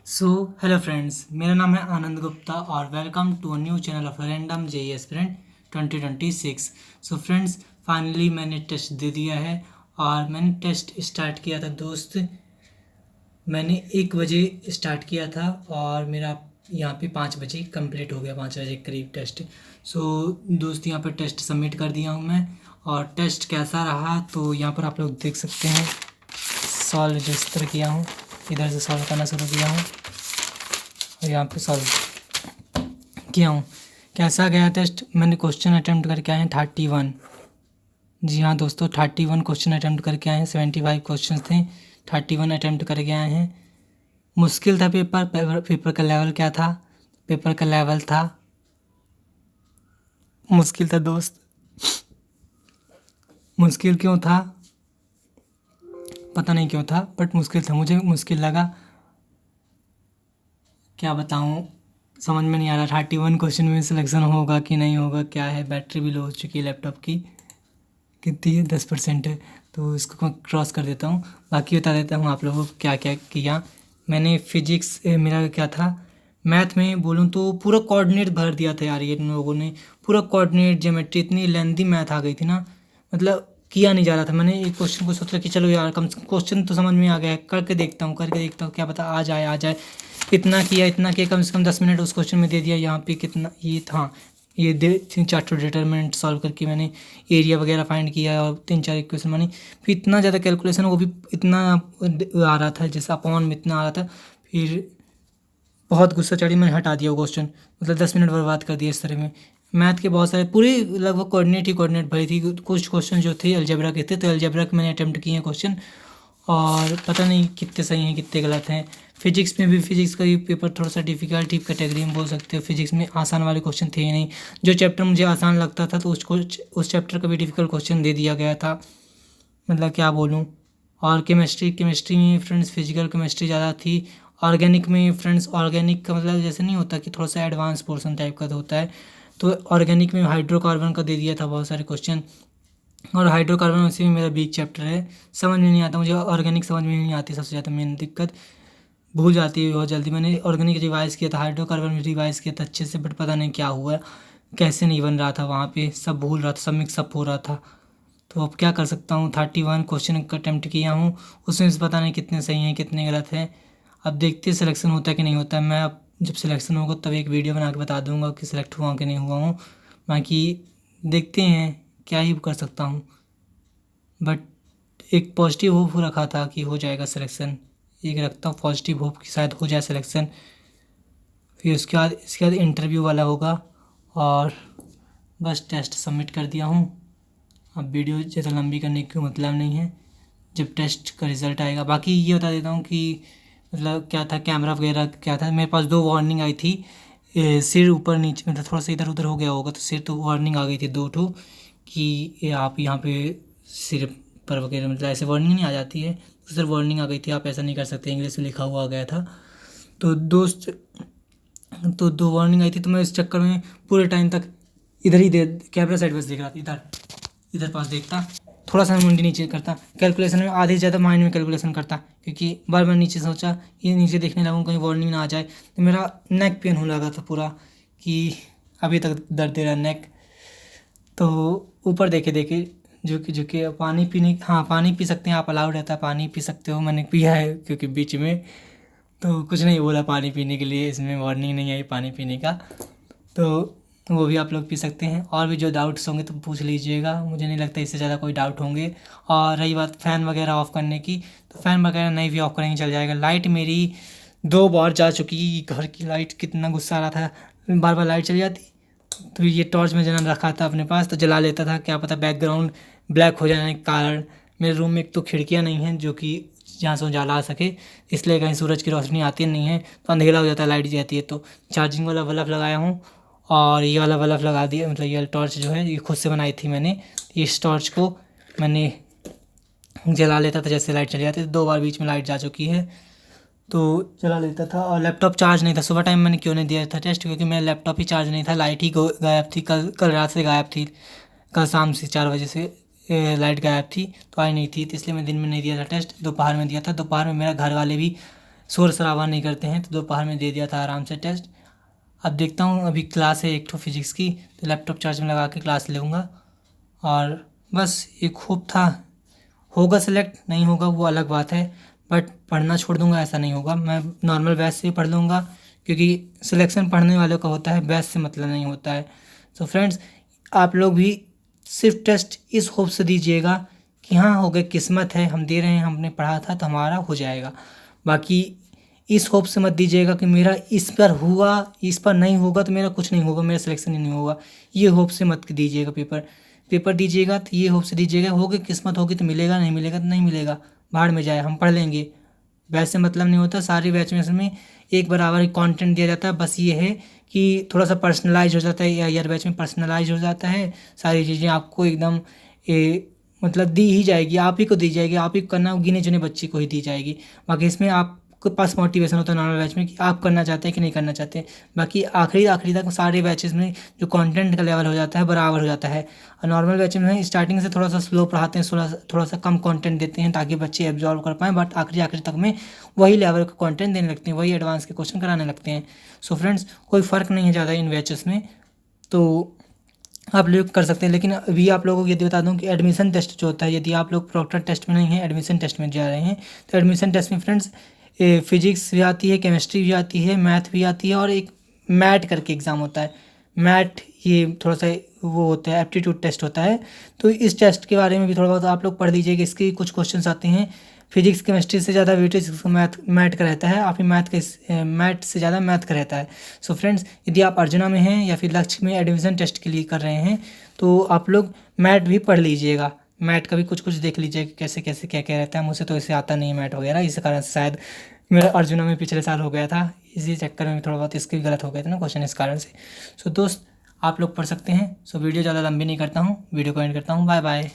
So hello friends, मेरा नाम है आनंद गुप्ता और welcome to a new channel of random JEE aspirant 2026। So friends, finally मैंने टेस्ट दे दिया है और मैंने टेस्ट स्टार्ट किया था दोस्त। मैंने 1 बजे स्टार्ट किया था और मेरा यहाँ पे 5 बजे कंप्लीट हो गया, 5 बजे के करीब टेस्ट। सो दोस्त, यहाँ पर टेस्ट सबमिट कर दिया हूँ मैं। और टेस्ट कैसा रहा तो यहाँ पर आप लोग देख सकते हैं। सॉल्व जिस तरह किया हूँ, इधर से सॉल्व करना शुरू किया हूँ और यहाँ पे सॉल्व किया हूँ। कैसा गया टेस्ट? मैंने क्वेश्चन अटैम्प्ट करके आए हैं 31। जी हाँ दोस्तों, 31 क्वेश्चन अटैम्प्ट करके आए हैं। 75 क्वेश्चन थे, 31 अटैम्प्ट करके आए हैं। मुश्किल था पेपर का लेवल क्या था? पेपर का लेवल था, मुश्किल था दोस्त। मुश्किल क्यों था पता नहीं क्यों था, बट मुश्किल था, मुझे मुश्किल लगा। क्या बताऊँ, समझ में नहीं आ रहा 31 क्वेश्चन में सिलेक्शन होगा कि नहीं होगा। क्या है, बैटरी भी लो हो चुकी है लैपटॉप की। कितनी है? 10% है, तो इसको मैं क्रॉस कर देता हूँ। बाकी बता देता हूँ आप लोगों को क्या क्या किया मैंने। फिजिक्स मेरा क्या था, मैथ में बोलूँ तो पूरा कोऑर्डिनेट भर दिया था यार। ये इन लोगों ने पूरा कोऑर्डिनेट, ज्योमेट्री, इतनी लेंथी मैथ आ गई थी ना, मतलब किया नहीं जा रहा था। मैंने एक क्वेश्चन को सोचा कि चलो यार, कम से क्वेश्चन तो समझ में आ गया है, करके देखता हूँ क्या पता आ जाए। इतना किया, कम से कम 10 मिनट उस क्वेश्चन में दे दिया। यहाँ पे कितना ये था, ये 3-4 डिटरमिनेंट सॉल्व करके मैंने एरिया वगैरह फाइंड किया और 3-4 इक्वेशन बनी। फिर इतना ज़्यादा कैलकुलेशन, वो भी इतना आ रहा था जैसे अपॉन में इतना आ रहा था। फिर बहुत गुस्सा चढ़ी, मैंने हटा दिया वो क्वेश्चन। मतलब 10 मिनट बर्बाद कर दिया इस तरह में। मैथ के बहुत सारे पूरे लगभग कोऑर्डिनेट भरी थी। कुछ क्वेश्चन जो थे अलजेब्रा के थे, तो अलजेब्रा के मैंने अटैम्प्ट किए हैं क्वेश्चन, और पता नहीं कितने सही हैं कितने गलत हैं। फिजिक्स में भी, फिजिक्स का भी पेपर थोड़ा सा डिफिकल्ट कैटेगरी में बोल सकते हो। फिजिक्स में आसान वाले क्वेश्चन थे ही नहीं। जो चैप्टर मुझे आसान लगता था तो उस चैप्टर का भी डिफिकल्ट क्वेश्चन दे दिया गया था। मतलब क्या बोलूँ। और केमिस्ट्री में फ्रेंड्स फिजिकल केमिस्ट्री ज़्यादा थी। ऑर्गेनिक में फ्रेंड्स, ऑर्गेनिक का मतलब जैसे नहीं होता कि थोड़ा सा एडवांस पोर्शन टाइप का तो होता है, तो ऑर्गेनिक में हाइड्रोकार्बन का दे दिया था बहुत सारे क्वेश्चन। और हाइड्रोकार्बन वैसे भी मेरा वीक चैप्टर है, समझ में नहीं आता मुझे। ऑर्गेनिक समझ में नहीं आती, सबसे ज़्यादा मेन दिक्कत, भूल जाती है बहुत जल्दी। मैंने ऑर्गेनिक रिवाइज़ किया था, हाइड्रोकार्बन भी रिवाइज़ किया था अच्छे से, बट पता नहीं क्या हुआ, कैसे नहीं बन रहा था वहाँ पे, सब भूल रहा था, सब मिक्सअप हो रहा था। तो अब क्या कर सकता हूँ, 31 क्वेश्चन का अटैम्प्ट किया हूँ, उसमें से पता नहीं कितने सही हैं कितने गलत हैं। अब देखते सिलेक्शन होता है कि नहीं होता है। मैं अब जब सिलेक्शन होगा तब एक वीडियो बना के बता दूंगा कि सिलेक्ट हुआ कि नहीं हुआ हूँ। बाकी देखते हैं, क्या ही कर सकता हूँ। बट एक पॉजिटिव होप रखा था कि हो जाएगा सिलेक्शन, एक रखता हूँ पॉजिटिव होप कि शायद हो जाए सिलेक्शन। फिर इसके बाद इंटरव्यू वाला होगा, और बस टेस्ट सबमिट कर दिया हूँ। अब वीडियो ज़्यादा लंबी करने का मतलब नहीं है, जब टेस्ट का रिज़ल्ट आएगा। बाकी ये बता देता हूँ कि मतलब क्या था, कैमरा वगैरह क्या था। मेरे पास 2 वार्निंग आई थी, सिर ऊपर नीचे, मतलब थोड़ा सा इधर उधर हो गया होगा तो सिर, तो वार्निंग आ गई थी 2 ठो कि आप यहाँ पे सिर पर वगैरह, मतलब ऐसे वार्निंग नहीं आ जाती है, तो सर वार्निंग आ गई थी, आप ऐसा नहीं कर सकते, इंग्लिश में लिखा हुआ आ गया था। तो दोस्त, तो 2 वार्निंग आई थी, तो मैं इस चक्कर में पूरे टाइम तक इधर ही कैमरा साइड बस देख रहा था, इधर इधर पास देखता, थोड़ा सा मुंडी नीचे करता, कैलकुलेशन में आधे से ज़्यादा माइंड में कैलकुलेशन करता, क्योंकि बार बार नीचे सोचा, ये नीचे देखने लगूँ कहीं वार्निंग ना आ जाए। तो मेरा नेक पेन होने लगा था पूरा, कि अभी तक दर्द दे रहा है नेक। तो ऊपर देखे देखे झुके पानी पीने, हाँ पानी पी सकते हैं आप, अलाउड रहता है पानी पी सकते हो, मैंने पिया है क्योंकि बीच में तो कुछ नहीं बोला पानी पीने के लिए, इसमें वार्निंग नहीं आई पानी पीने का। तो वो भी आप लोग पी सकते हैं। और भी जो डाउट्स होंगे तो पूछ लीजिएगा, मुझे नहीं लगता इससे ज़्यादा कोई डाउट होंगे। और रही बात फ़ैन वगैरह ऑफ़ करने की, तो फ़ैन वगैरह नहीं भी ऑफ़ करेंगे चल जाएगा। लाइट मेरी 2 बार जा चुकी, घर की लाइट, कितना गुस्सा आ रहा था, बार बार लाइट चली जाती। तो ये टॉर्च में जला रखा था अपने पास, तो जला लेता था, क्या पता बैकग्राउंड ब्लैक हो जाने के कारण। मेरे रूम में एक तो खिड़कियाँ नहीं हैं जो कि जहाँ से उजाला आ सके, इसलिए कहीं सूरज की रोशनी आती नहीं है तो अंधेरा हो जाता है लाइट जाती है। तो चार्जिंग वाला बल्ब लगाया हूँ, और ये वाला बल्ब लगा दिया, मतलब ये टॉर्च जो है ये खुद से बनाई थी मैंने। इस टॉर्च को मैंने जला लेता था जैसे लाइट चली जाती थी। 2 बार बीच में लाइट जा चुकी है, तो चला लेता था। और लैपटॉप चार्ज नहीं था सुबह टाइम, मैंने क्यों नहीं दिया था टेस्ट, क्योंकि मेरा लैपटॉप ही चार्ज नहीं था, लाइट ही गायब थी। कल रात से गायब थी, कल शाम से 4 बजे से लाइट गायब थी, तो आई नहीं थी, तो इसलिए मैं दिन में नहीं दिया था टेस्ट, दोपहर में दिया था। दोपहर में मेरा घर वाले भी शोर शराबा नहीं करते हैं, तो दोपहर में दे दिया था आराम से टेस्ट। अब देखता हूँ, अभी क्लास है एक तो फिजिक्स की, तो लैपटॉप चार्ज में लगा के क्लास लूँगा। और बस एक होप था, होगा सेलेक्ट, नहीं होगा वो अलग बात है, बट पढ़ना छोड़ दूंगा ऐसा नहीं होगा। मैं नॉर्मल बैच से ही पढ़ लूँगा, क्योंकि सिलेक्शन पढ़ने वालों का होता है, बैच से मतलब नहीं होता है। तो फ्रेंड्स, आप लोग भी सिर्फ टेस्ट इस होप से दीजिएगा कि हाँ हो गए, किस्मत है, हम दे रहे हैं, हमने पढ़ा था तो हमारा हो जाएगा। बाकी इस होप से मत दीजिएगा कि मेरा इस पर हुआ, इस पर नहीं होगा तो मेरा कुछ नहीं होगा, मेरा सिलेक्शन ही नहीं होगा। ये होप से मत दीजिएगा पेपर दीजिएगा तो ये होप से दीजिएगा, हो गई किस्मत होगी तो मिलेगा, नहीं मिलेगा तो नहीं मिलेगा, भाड़ में जाए, हम पढ़ लेंगे। बैच से मतलब नहीं होता, सारी बैच में एक बराबर ही कंटेंट दिया जाता है। बस ये है कि थोड़ा सा पर्सनलाइज हो जाता है, या ईयर बैच में पर्सनलाइज हो जाता है, सारी चीज़ें आपको एकदम मतलब दी ही जाएगी, आप ही को दी जाएगी, आप ही को करना, गिने चुने बच्चे को ही दी जाएगी। बाकी इसमें आपके पास मोटिवेशन होता है नॉर्मल बैच में कि आप करना चाहते हैं कि नहीं करना चाहते। बाकी आखिरी तक सारे बैचेस में जो कंटेंट का लेवल हो जाता है बराबर हो जाता है। और नॉर्मल बैच में स्टार्टिंग से थोड़ा सा स्लो पढ़ाते हैं, थोड़ा सा कम कंटेंट देते हैं ताकि बच्चे एब्जॉर्व कर पाएँ, बट आखिरी तक में वही लेवल का कंटेंट देने लगते हैं, वही एडवांस के क्वेश्चन कराने लगते हैं। सो फ्रेंड्स, कोई फ़र्क नहीं है ज़्यादा इन बैचेस में, तो आप लोग कर सकते हैं। लेकिन अभी आप लोगों को यदि बता दूं कि एडमिशन टेस्ट जो होता है, यदि आप लोग प्रॉक्टर टेस्ट में नहीं है, एडमिशन टेस्ट में जा रहे हैं, तो एडमिशन टेस्ट में फ्रेंड्स फिजिक्स भी आती है, केमिस्ट्री भी आती है, मैथ भी आती है, और एक मैट करके एग्ज़ाम होता है। मैट ये थोड़ा सा वो होता है, एप्टीट्यूड टेस्ट होता है। तो इस टेस्ट के बारे में भी थोड़ा बहुत आप लोग पढ़ लीजिएगा, इसके कुछ क्वेश्चन आते हैं। फिजिक्स केमिस्ट्री से ज़्यादा वेटेज मैथ का रहता है, आप ही मैथ से ज़्यादा मैथ का रहता है। सो फ्रेंड्स, यदि आप अर्जुना में हैं या फिर लक्ष्य में एडमिशन टेस्ट के लिए कर रहे हैं, तो आप लोग मैथ भी पढ़ लीजिएगा, मैथ का भी कुछ कुछ देख लीजिएगा कैसे कैसे क्या क्या रहता है। मुझे तो इसे आता नहीं है मैथ वगैरह, इस कारण से शायद मेरा अर्जुना में पिछले साल हो गया था, इसी चक्कर में थोड़ा बहुत इसके भी गलत हो गए थे ना क्वेश्चन, इस कारण से। सो दोस्त, आप लोग पढ़ सकते हैं। सो वीडियो ज़्यादा लंबी नहीं करता हूँ, वीडियो को एंड करता हूँ। Bye bye.